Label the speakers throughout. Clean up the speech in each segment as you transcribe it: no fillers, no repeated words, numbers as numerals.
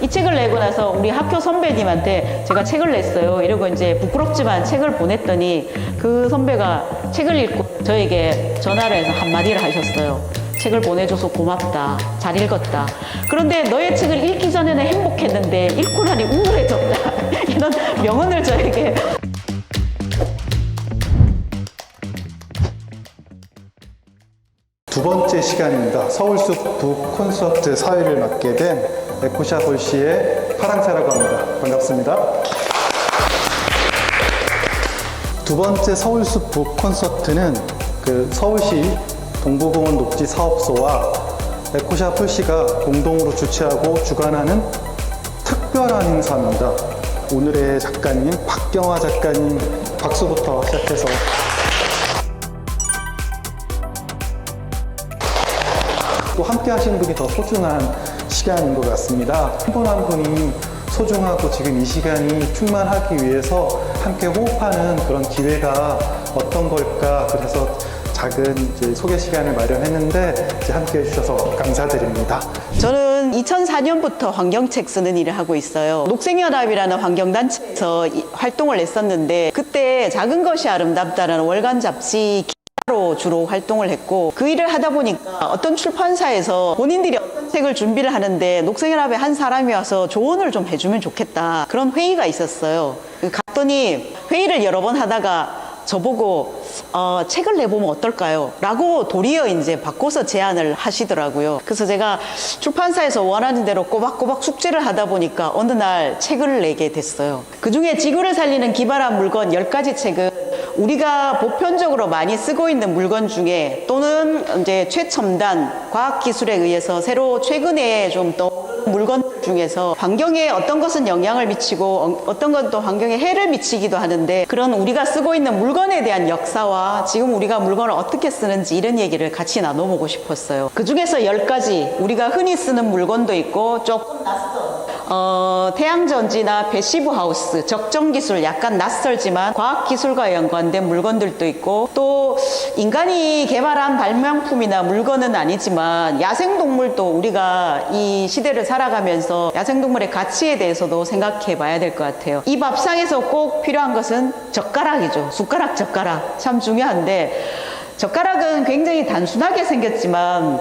Speaker 1: 이 책을 내고 나서 우리 학교 선배님한테 제가 책을 냈어요. 이러고 이제 부끄럽지만 책을 보냈더니 그 선배가 책을 읽고 저에게 전화를 해서 한마디를 하셨어요. 책을 보내줘서 고맙다. 잘 읽었다. 그런데 너의 책을 읽기 전에는 행복했는데 읽고 나니 우울해졌다. 이런 명언을 저에게.
Speaker 2: 두 번째 시간입니다. 서울숲 북 콘서트 사회를 맡게 된 에코샵 올시의 파랑새라고 합니다. 반갑습니다. 두 번째 서울숲 북 콘서트는 서울시 동부공원 녹지 사업소와 에코샵 홀씨가 공동으로 주최하고 주관하는 특별한 행사입니다. 오늘의 작가님 박경화 작가님 박수부터 시작해서 또 함께 하시는 분이 더 소중한 시간인 것 같습니다. 한 분 한 분이 소중하고 지금 이 시간이 충만하기 위해서 함께 호흡하는 그런 기회가 어떤 걸까, 그래서 작은 소개 시간을 마련했는데 함께 해주셔서 감사드립니다.
Speaker 1: 저는 2004년부터 환경책 쓰는 일을 하고 있어요. 녹색연합이라는 환경단체에서 활동을 했었는데 그때 작은 것이 아름답다라는 월간 잡지 로 주로 활동을 했고, 그 일을 하다 보니까 어떤 출판사에서 본인들이 어떤 책을 준비를 하는데 녹색연합의 한 사람이 와서 조언을 좀 해주면 좋겠다, 그런 회의가 있었어요. 갔더니 회의를 여러 번 하다가 저보고 책을 내보면 어떨까요? 라고 도리어 이제 바꿔서 제안을 하시더라고요. 그래서 제가 출판사에서 원하는 대로 꼬박꼬박 숙제를 하다 보니까 어느 날 책을 내게 됐어요. 그 중에 지구를 살리는 기발한 물건 10가지 책은 우리가 보편적으로 많이 쓰고 있는 물건 중에, 또는 이제 최첨단 과학기술에 의해서 새로 최근에 좀 떠오르는 물건 중에서 환경에 어떤 것은 영향을 미치고 어떤 건 또 환경에 해를 미치기도 하는데, 그런 우리가 쓰고 있는 물건에 대한 역사와 지금 우리가 물건을 어떻게 쓰는지 이런 얘기를 같이 나눠보고 싶었어요. 그 중에서 10가지 우리가 흔히 쓰는 물건도 있고, 조금 낯선 태양전지나 패시브 하우스, 적정기술, 약간 낯설지만 과학기술과 연관된 물건들도 있고, 또 인간이 개발한 발명품이나 물건은 아니지만 야생동물도 우리가 이 시대를 살아가면서 야생동물의 가치에 대해서도 생각해 봐야 될 것 같아요. 이 밥상에서 꼭 필요한 것은 젓가락이죠. 숟가락, 젓가락 참 중요한데, 젓가락은 굉장히 단순하게 생겼지만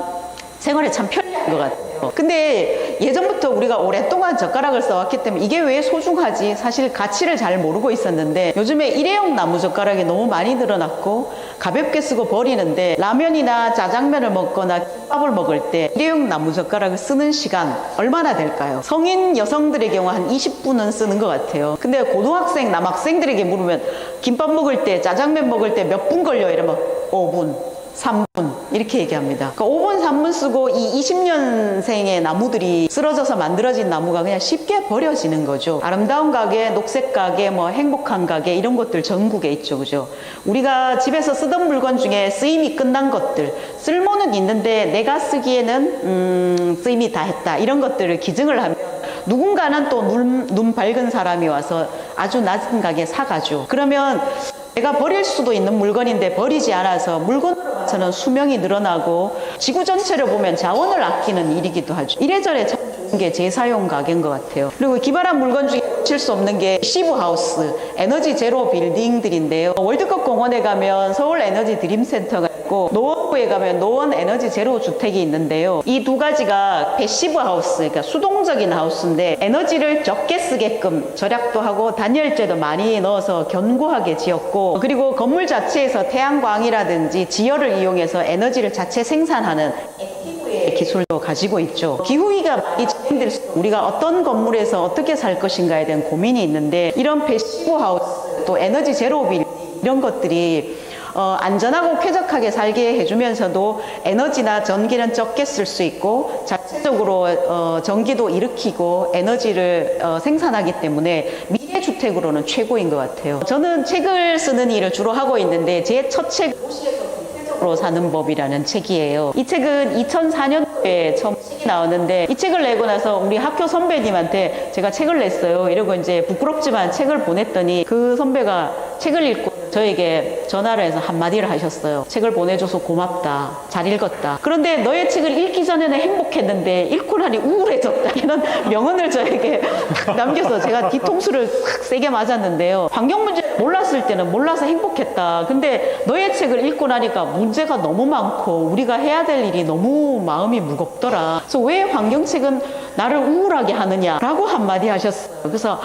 Speaker 1: 생활에 참 편리한 것 같아요. 근데 예전부터 우리가 오랫동안 젓가락을 써왔기 때문에 이게 왜 소중하지, 사실 가치를 잘 모르고 있었는데, 요즘에 일회용 나무 젓가락이 너무 많이 늘어났고 가볍게 쓰고 버리는데, 라면이나 짜장면을 먹거나 김밥을 먹을 때 일회용 나무 젓가락을 쓰는 시간 얼마나 될까요? 성인 여성들의 경우 한 20분은 쓰는 것 같아요. 근데 고등학생, 남학생들에게 물으면 김밥 먹을 때, 짜장면 먹을 때 몇 분 걸려? 이러면 5분, 3분 이렇게 얘기합니다. 그러니까 5분, 3분 쓰고 이 20년생의 나무들이 쓰러져서 만들어진 나무가 그냥 쉽게 버려지는 거죠. 아름다운 가게, 녹색 가게, 뭐 행복한 가게, 이런 것들 전국에 있죠, 그죠? 우리가 집에서 쓰던 물건 중에 쓰임이 끝난 것들, 쓸모는 있는데 내가 쓰기에는 쓰임이 다 했다, 이런 것들을 기증을 하면 누군가는 또 눈 밝은 사람이 와서 아주 낮은 가게에 사가죠. 그러면 내가 버릴 수도 있는 물건인데 버리지 않아서 물건으로서는 수명이 늘어나고 지구 전체를 보면 자원을 아끼는 일이기도 하죠. 이래저래 참 좋은 게 재사용 가게인 것 같아요. 그리고 기발한 물건 중에 놓칠 수 없는 게 패시브 하우스, 에너지 제로 빌딩들인데요. 월드컵 공원에 가면 서울 에너지 드림센터가 있고, 노원구에 가면 노원 에너지 제로 주택이 있는데요. 이 두 가지가 패시브 하우스, 그러니까 수동적인 하우스인데 에너지를 적게 쓰게끔 절약도 하고 단열재도 많이 넣어서 견고하게 지었고, 그리고 건물 자체에서 태양광이라든지 지열을 이용해서 에너지를 자체 생산하는 액티브의 기술도 가지고 있죠. 기후위기가 많이 진행될수록 우리가 어떤 건물에서 어떻게 살 것인가에 대한 고민이 있는데, 이런 패시브 하우스, 또 에너지 제로 빌딩, 이런 것들이 안전하고 쾌적하게 살게 해주면서도 에너지나 전기는 적게 쓸 수 있고 자체적으로 전기도 일으키고 에너지를 생산하기 때문에 미래주택으로는 최고인 것 같아요. 저는 책을 쓰는 일을 주로 하고 있는데, 제 첫 책은 도시에서 구체적으로 사는 법이라는 책이에요. 이 책은 2004년도에 처음 책이 나왔는데, 이 책을 내고 나서 우리 학교 선배님한테 제가 책을 냈어요. 이러고 이제 부끄럽지만 책을 보냈더니 그 선배가 책을 읽고 저에게 전화를 해서 한마디를 하셨어요. 책을 보내줘서 고맙다. 잘 읽었다. 그런데 너의 책을 읽기 전에는 행복했는데 읽고 나니 우울해졌다. 이런 명언을 저에게 남겨서 제가 뒤통수를 확 세게 맞았는데요. 환경 문제를 몰랐을 때는 몰라서 행복했다. 근데 너의 책을 읽고 나니까 문제가 너무 많고 우리가 해야 될 일이 너무 마음이 무겁더라. 그래서 왜 환경책은 나를 우울하게 하느냐라고 한마디 하셨어요. 그래서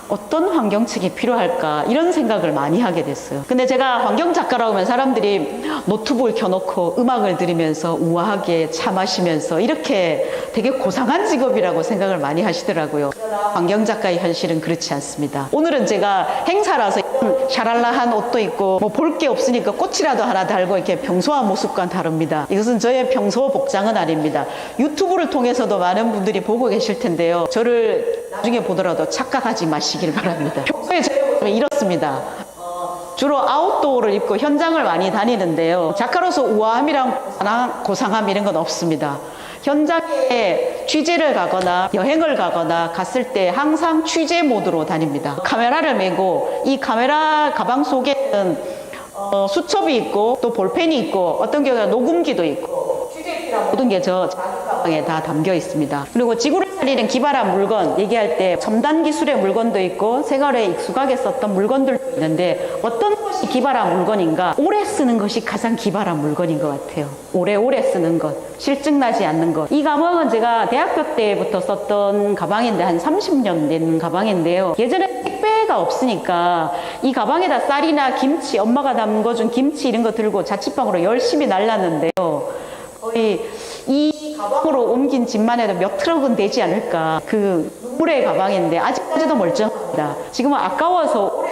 Speaker 1: 어떤 환경책이 필요할까 이런 생각을 많이 하게 됐어요. 근데 제가 환경작가라고 하면 사람들이 노트북을 켜놓고 음악을 들으면서 우아하게 차 마시면서 이렇게 되게 고상한 직업이라고 생각을 많이 하시더라고요. 환경작가의 현실은 그렇지 않습니다. 오늘은 제가 행사라서 샤랄라한 옷도 입고 뭐 볼 게 없으니까 꽃이라도 하나 달고 이렇게 평소한 모습과는 다릅니다. 이것은 저의 평소 복장은 아닙니다. 유튜브를 통해서도 많은 분들이 보고 계실 텐데요. 저를 나중에 보더라도 착각하지 마시길 바랍니다. 평소에 저의 모습은 이렇습니다. 주로 아웃도어를 입고 현장을 많이 다니는데요. 작가로서 우아함이랑 고상함 이런 건 없습니다. 현장에 취재를 가거나 여행을 가거나 갔을 때 항상 취재 모드로 다닙니다. 카메라를 메고 이 카메라 가방 속에는 수첩이 있고 또 볼펜이 있고 어떤 경우는 녹음기도 있고 모든 게 저 가방에 다 담겨 있습니다. 그리고 지구를 살리는 기발한 물건 얘기할 때 첨단 기술의 물건도 있고 생활에 익숙하게 썼던 물건들도 있는데 어떤 것이 기발한 물건인가? 오래 쓰는 것이 가장 기발한 물건인 것 같아요. 오래오래 쓰는 것, 실증나지 않는 것. 이 가방은 제가 대학교 때부터 썼던 가방인데 한 30년 된 가방인데요. 예전에 택배가 없으니까 이 가방에다 쌀이나 김치, 엄마가 담궈준 김치 이런 거 들고 자취방으로 열심히 날랐는데요. 거의 이 가방으로 옮긴 짐만 해도 몇 트럭은 되지 않을까. 그 눈물의 가방인데 아직까지도 멀쩡합니다. 지금은 아까워서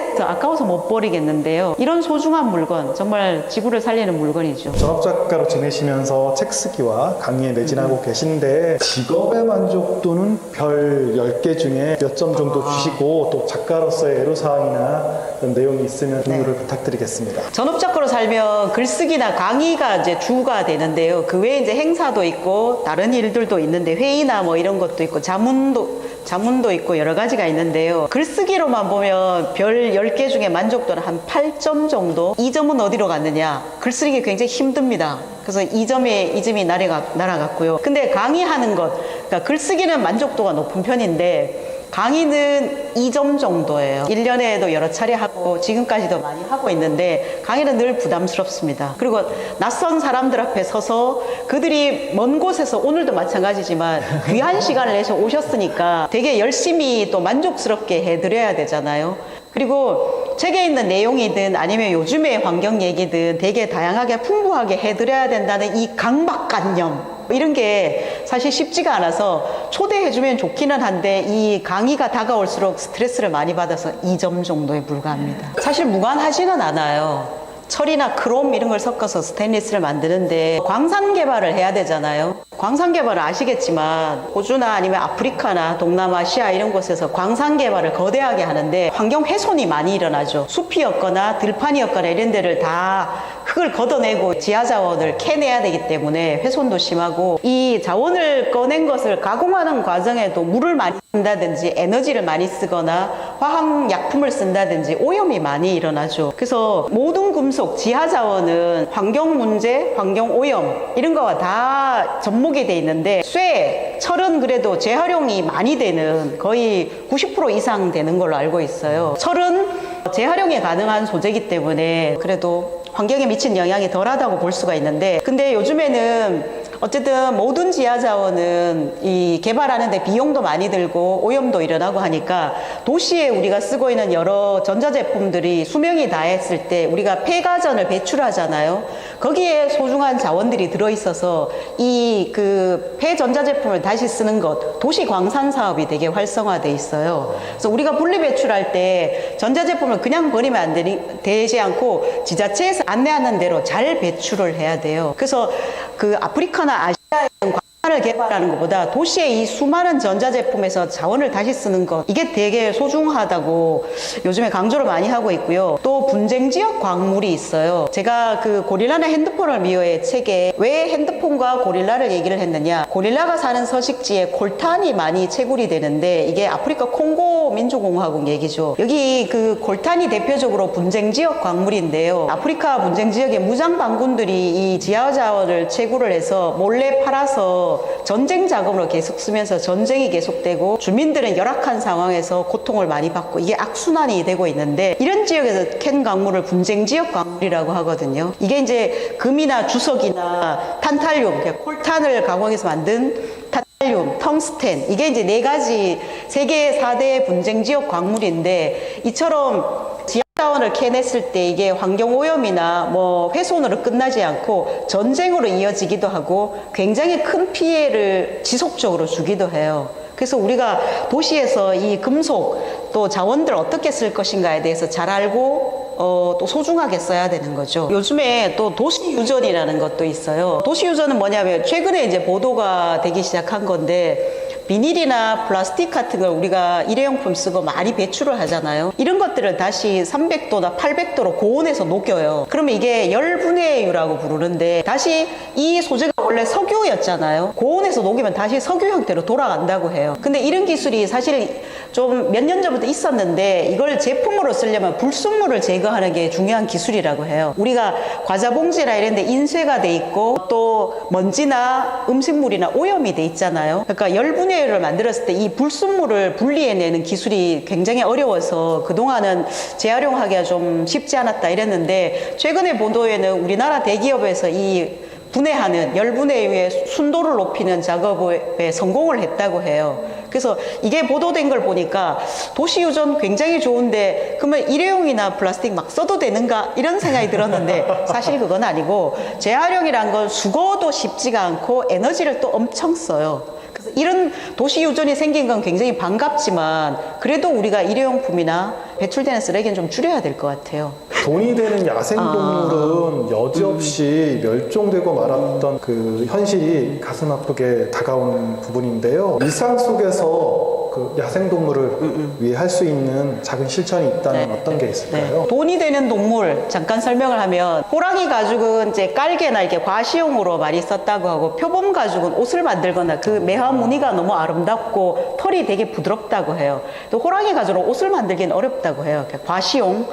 Speaker 1: 못 버리겠는데요. 이런 소중한 물건, 정말 지구를 살리는 물건이죠.
Speaker 2: 전업작가로 지내시면서 책 쓰기와 강의에 매진하고 계신데 직업의 만족도는 별 10개 중에 몇 점 정도 주시고 또 작가로서의 애로사항이나 그런 내용이 있으면 공유를 부탁드리겠습니다.
Speaker 1: 전업작가로 살면 글쓰기나 강의가 이제 주가 되는데요. 그 외에 이제 행사도 있고 다른 일들도 있는데 회의나 뭐 이런 것도 있고 자문도 있고 여러 가지가 있는데요. 글쓰기로만 보면 별 10개 중에 만족도는 한 8점 정도? 2점은 어디로 갔느냐? 글쓰기 굉장히 힘듭니다. 그래서 2점이 날아갔고요. 근데 강의하는 것, 그러니까 글쓰기는 만족도가 높은 편인데 강의는 2점 정도예요. 1년에도 여러 차례 하고 지금까지도 많이 하고 있는데 강의는 늘 부담스럽습니다. 그리고 낯선 사람들 앞에 서서 그들이 먼 곳에서 오늘도 마찬가지지만 귀한 시간을 내서 오셨으니까 되게 열심히 또 만족스럽게 해드려야 되잖아요. 그리고 책에 있는 내용이든 아니면 요즘의 환경 얘기든 되게 다양하게 풍부하게 해드려야 된다는 이 강박관념 이런 게 사실 쉽지가 않아서 초대해주면 좋기는 한데 이 강의가 다가올수록 스트레스를 많이 받아서 2점 정도에 불과합니다. 사실 무관하지는 않아요. 철이나 크롬 이런 걸 섞어서 스테인리스를 만드는데 광산 개발을 해야 되잖아요. 광산 개발은 아시겠지만 호주나 아니면 아프리카나 동남아시아 이런 곳에서 광산 개발을 거대하게 하는데 환경 훼손이 많이 일어나죠. 숲이었거나 들판이었거나 이런 데를 다 흙을 걷어내고 지하자원을 캐내야 되기 때문에 훼손도 심하고 이 자원을 꺼낸 것을 가공하는 과정에도 물을 많이 쓴다든지 에너지를 많이 쓰거나 화학약품을 쓴다든지 오염이 많이 일어나죠. 그래서 모든 금속, 지하자원은 환경 문제, 환경 오염 이런 거와 다 접목이 돼 있는데 쇠, 철은 그래도 재활용이 많이 되는 거의 90% 이상 되는 걸로 알고 있어요. 철은 재활용이 가능한 소재이기 때문에 그래도 환경에 미친 영향이 덜하다고 볼 수가 있는데 근데 요즘에는 어쨌든 모든 지하자원은 이 개발하는데 비용도 많이 들고 오염도 일어나고 하니까 도시에 우리가 쓰고 있는 여러 전자제품들이 수명이 다했을 때 우리가 폐가전을 배출하잖아요. 거기에 소중한 자원들이 들어있어서 이 그 폐전자제품을 다시 쓰는 것, 도시 광산 사업이 되게 활성화돼 있어요. 그래서 우리가 분리 배출할 때 전자제품을 그냥 버리면 되지 않고 지자체에서 안내하는 대로 잘 배출을 해야 돼요. 그래서 그 아프리카나 아시아에는 광산을 생산을 개발하는 것보다 도시의 이 수많은 전자제품에서 자원을 다시 쓰는 것, 이게 되게 소중하다고 요즘에 강조를 많이 하고 있고요. 또 분쟁지역 광물이 있어요. 제가 그 고릴라나 핸드폰을 미워해 책에 왜 핸드폰과 고릴라를 얘기를 했느냐, 고릴라가 사는 서식지에 콜탄이 많이 채굴이 되는데 이게 아프리카 콩고 민주공화국 얘기죠. 여기 그 콜탄이 대표적으로 분쟁지역 광물인데요. 아프리카 분쟁지역의 무장반군들이 이 지하자원을 채굴을 해서 몰래 팔아서 전쟁 자금으로 계속 쓰면서 전쟁이 계속되고 주민들은 열악한 상황에서 고통을 많이 받고 이게 악순환이 되고 있는데, 이런 지역에서 캔 광물을 분쟁지역 광물이라고 하거든요. 이게 이제 금이나 주석이나 탄탈륨, 콜탄을 가공해서 만든 탄탈륨, 텅스텐, 이게 이제 네 가지 세계 4대 분쟁지역 광물인데, 이처럼 지하자원을 캐냈을 때 이게 환경오염이나 뭐 훼손으로 끝나지 않고 전쟁으로 이어지기도 하고 굉장히 큰 피해를 지속적으로 주기도 해요. 그래서 우리가 도시에서 이 금속 또 자원들을 어떻게 쓸 것인가에 대해서 잘 알고 또 소중하게 써야 되는 거죠. 요즘에 또 도시유전이라는 것도 있어요. 도시유전은 뭐냐면 최근에 이제 보도가 되기 시작한 건데, 비닐이나 플라스틱 같은 걸 우리가 일회용품 쓰고 많이 배출을 하잖아요. 이런 것들을 다시 300도나 800도로 고온에서 녹여요. 그러면 이게 열분해유라고 부르는데, 다시 이 소재가 원래 석유였잖아요. 고온에서 녹이면 다시 석유 형태로 돌아간다고 해요. 근데 이런 기술이 사실 좀 몇 년 전부터 있었는데, 이걸 제품으로 쓰려면 불순물을 제거하는 게 중요한 기술이라고 해요. 우리가 과자 봉지나 이런 데 인쇄가 돼 있고 또 먼지나 음식물이나 오염이 돼 있잖아요. 그러니까 열분해유를 만들었을 때 이 불순물을 분리해내는 기술이 굉장히 어려워서 그동안은 재활용하기가 좀 쉽지 않았다 이랬는데, 최근에 보도에는 우리나라 대기업에서 이 분해하는 열분해유의 순도를 높이는 작업에 성공을 했다고 해요. 그래서 이게 보도된 걸 보니까 도시유전 굉장히 좋은데 그러면 일회용이나 플라스틱 막 써도 되는가 이런 생각이 들었는데, 사실 그건 아니고 재활용이란 건 수거도 쉽지가 않고 에너지를 또 엄청 써요. 그래서 이런 도시유전이 생긴 건 굉장히 반갑지만 그래도 우리가 일회용품이나 배출되는 쓰레기는 좀 줄여야 될 것 같아요.
Speaker 2: 돈이 되는 야생동물은 여지없이 멸종되고 말았던 그 현실이 가슴 아프게 다가오는 부분인데요. 일상 속에서 그 야생동물을 위해 할 수 있는 작은 실천이 있다면 어떤 게 있을까요?
Speaker 1: 네. 돈이 되는 동물 잠깐 설명을 하면, 호랑이 가죽은 이제 깔개나 이렇게 과시용으로 많이 썼다고 하고, 표범 가죽은 옷을 만들거나 그 매화 무늬가 너무 아름답고 털이 되게 부드럽다고 해요. 또 호랑이 가죽으로 옷을 만들기는 어렵다고 해요. 과시용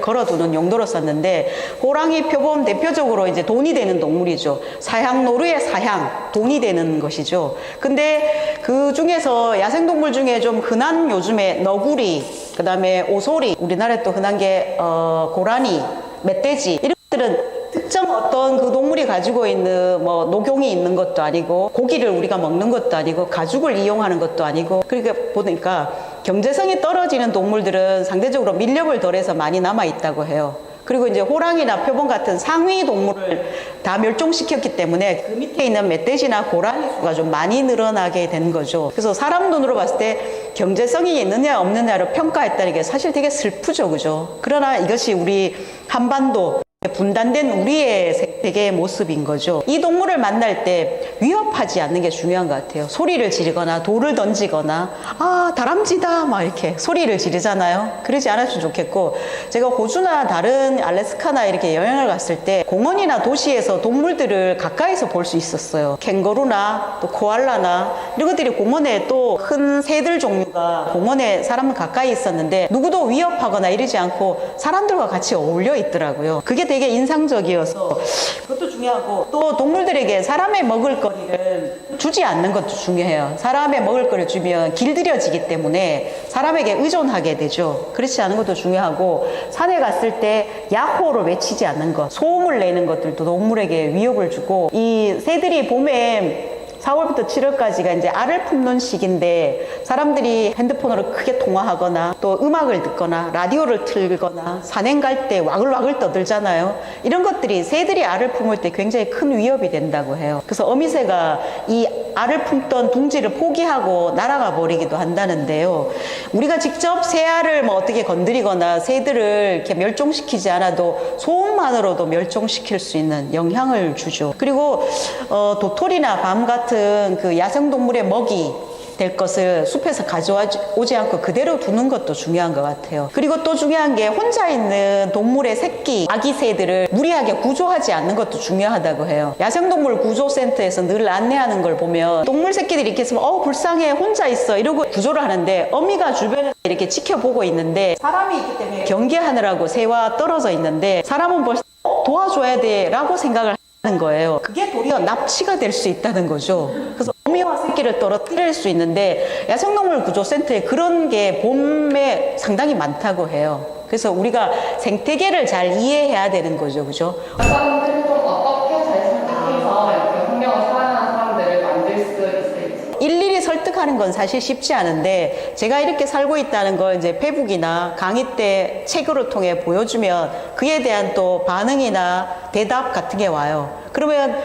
Speaker 1: 걸어두는 용도로 썼는데, 호랑이, 표범 대표적으로 이제 돈이 되는 동물이죠. 사향 노루의 사향, 돈이 되는 것이죠. 근데 그 중에서 야생동물 중에 좀 흔한 요즘에 너구리, 그 다음에 오소리, 우리나라에 또 흔한 게 고라니, 멧돼지, 이런 것들은 특정 어떤 그 동물이 가지고 있는 뭐 녹용이 있는 것도 아니고, 고기를 우리가 먹는 것도 아니고, 가죽을 이용하는 것도 아니고, 그러니까 보니까 경제성이 떨어지는 동물들은 상대적으로 밀렵을 덜해서 많이 남아 있다고 해요. 그리고 이제 호랑이나 표범 같은 상위 동물을 다 멸종시켰기 때문에 그 밑에 있는 멧돼지나 고라니 수가 좀 많이 늘어나게 된 거죠. 그래서 사람 눈으로 봤을 때 경제성이 있느냐 없느냐를 평가했다는 게 사실 되게 슬프죠, 그죠? 그러나 이것이 우리 한반도 분단된 우리의 세계의 모습인 거죠. 이 동물을 만날 때 위협하지 않는 게 중요한 것 같아요. 소리를 지르거나 돌을 던지거나 다람쥐다 막 이렇게 소리를 지르잖아요. 그러지 않았으면 좋겠고, 제가 호주나 다른 알래스카나 이렇게 여행을 갔을 때 공원이나 도시에서 동물들을 가까이서 볼 수 있었어요. 캥거루나 또 코알라나 이런 것들이 공원에, 또 큰 새들 종류가 공원에 사람 가까이 있었는데 누구도 위협하거나 이러지 않고 사람들과 같이 어울려 있더라고요. 그게 되게 인상적이어서 그것도 중요하고, 또 동물들에게 사람의 먹을거리를 주지 않는 것도 중요해요. 사람의 먹을거리를 주면 길들여지기 때문에 사람에게 의존하게 되죠. 그렇지 않은 것도 중요하고, 산에 갔을 때 야호를 외치지 않는 것, 소음을 내는 것들도 동물에게 위협을 주고, 이 새들이 봄에 4월부터 7월까지가 이제 알을 품는 시기인데, 사람들이 핸드폰으로 크게 통화하거나 또 음악을 듣거나 라디오를 틀거나 산행 갈 때 와글와글 떠들잖아요. 이런 것들이 새들이 알을 품을 때 굉장히 큰 위협이 된다고 해요. 그래서 어미새가 이 알을 품던 둥지를 포기하고 날아가 버리기도 한다는데요. 우리가 직접 새알을 뭐 어떻게 건드리거나 새들을 이렇게 멸종시키지 않아도 소음만으로도 멸종시킬 수 있는 영향을 주죠. 그리고 도토리나 밤 같은 같은 그 야생동물의 먹이 될 것을 숲에서 가져오지 않고 그대로 두는 것도 중요한 것 같아요. 그리고 또 중요한 게 혼자 있는 동물의 새끼, 아기 새들을 무리하게 구조하지 않는 것도 중요하다고 해요. 야생동물 구조센터에서 늘 안내하는 걸 보면 동물 새끼들이 이렇게 있으면 불쌍해 혼자 있어 이러고 구조를 하는데 어미가 주변에 이렇게 지켜보고 있는데 사람이 있기 때문에 경계하느라고 새와 떨어져 있는데 사람은 벌써 도와줘야 돼 라고 생각을 하는 거예요. 그게 도리어 납치가 될 수 있다는 거죠. 그래서 어미와 새끼를 떨어뜨릴 수 있는데 야생동물 구조센터에 그런 게 봄에 상당히 많다고 해요. 그래서 우리가 생태계를 잘 이해해야 되는 거죠. 그죠?
Speaker 3: 사람들이 좀 어떻게 잘 선택해서 이렇게 환경을 사랑하는 사람들을 만들 수 있을지.
Speaker 1: 일일이 설득하는 건 사실 쉽지 않은데 제가 이렇게 살고 있다는 걸 이제 페북이나 강의 때 책으로 통해 보여주면 그에 대한 또 반응이나 대답 같은 게 와요. 그러면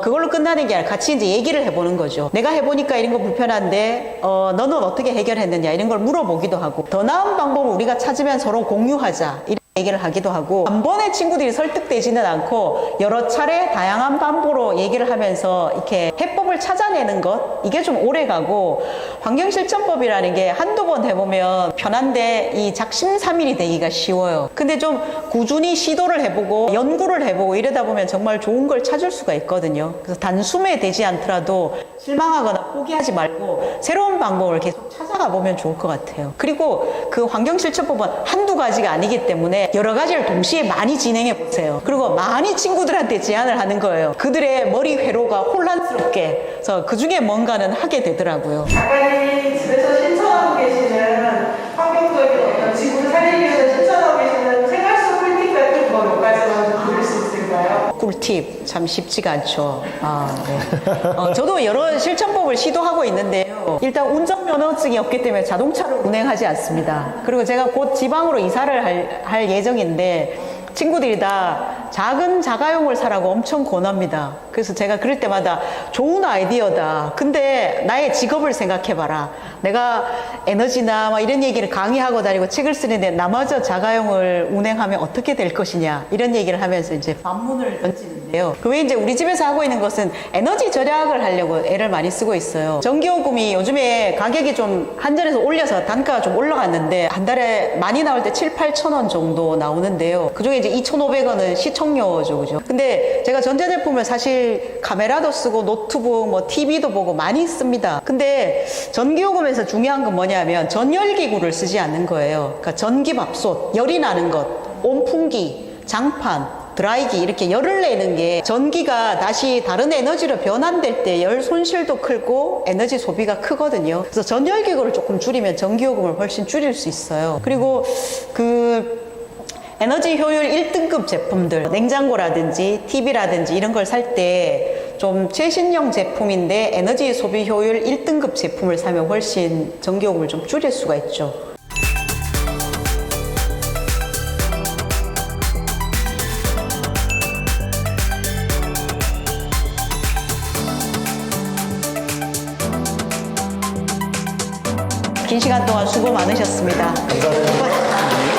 Speaker 1: 그걸로 끝나는 게 아니라 같이 이제 얘기를 해보는 거죠. 내가 해보니까 이런 거 불편한데 너는 어떻게 해결했느냐 이런 걸 물어보기도 하고 더 나은 방법을 우리가 찾으면 서로 공유하자 이런 얘기를 하기도 하고 한 번에 친구들이 설득되지는 않고 여러 차례 다양한 방법으로 얘기를 하면서 이렇게 해법을 찾아내는 것 이게 좀 오래 가고 환경실천법이라는 게 한두 번 해보면 편한데 이 작심삼일이 되기가 쉬워요. 근데 좀 꾸준히 시도를 해보고 연구를 해보고 이러다 보면 정말 좋은 걸 찾을 수가 있거든요. 그래서 단숨에 되지 않더라도 실망하거나 포기하지 말고 새로운 방법을 계속 찾아가 보면 좋을 것 같아요. 그리고 그 환경실천법은 한두 가지가 아니기 때문에 여러 가지를 동시에 많이 진행해 보세요. 그리고 많이 친구들한테 제안을 하는 거예요. 그들의 머리 회로가 혼란스럽게. 그래서 그 중에 뭔가는 하게 되더라고요.
Speaker 4: 작가님이 집에서 실천하고 계시는 환경적인 어떤 지구를 살리기 위해서 실천하고 계시는 생활 속 꿀팁 같은 거 몇 가지만 좀 들을 수 있을까요?
Speaker 1: 꿀팁 참 쉽지가 않죠. 네. 저도 여러 실천법을 시도하고 있는데요. 일단 운전면허증이 없기 때문에 자동차를 운행하지 않습니다. 그리고 제가 곧 지방으로 이사를 할 예정인데 친구들이 다 작은 자가용을 사라고 엄청 권합니다. 그래서 제가 그럴 때마다 좋은 아이디어다. 근데 나의 직업을 생각해봐라. 내가 에너지나 막 이런 얘기를 강의하고 다니고 책을 쓰는데 나마저 자가용을 운행하면 어떻게 될 것이냐 이런 얘기를 하면서 이제 반문을 던지는데요. 그 외에 이제 우리 집에서 하고 있는 것은 에너지 절약을 하려고 애를 많이 쓰고 있어요. 전기요금이 요즘에 가격이 좀 한전에서 올려서 단가가 좀 올라갔는데 한 달에 많이 나올 때 7, 8천 원 정도 나오는데요. 그중에 이제 2,500원은 시청료죠, 그죠? 근데 제가 전자제품을 사실 카메라도 쓰고 노트북, 뭐 TV도 보고 많이 씁니다. 근데 전기요금에서 중요한 건 뭐냐면 전열기구를 쓰지 않는 거예요. 그러니까 전기밥솥, 열이 나는 것, 온풍기, 장판, 드라이기 이렇게 열을 내는 게 전기가 다시 다른 에너지로 변환될 때 열 손실도 크고 에너지 소비가 크거든요. 그래서 전열기구를 조금 줄이면 전기요금을 훨씬 줄일 수 있어요. 그리고 에너지 효율 1등급 제품들, 냉장고라든지 TV라든지 이런 걸 살 때 좀 최신형 제품인데 에너지 소비 효율 1등급 제품을 사면 훨씬 전기요금을 좀 줄일 수가 있죠. 긴 시간 동안 수고 많으셨습니다.
Speaker 2: 감사합니다.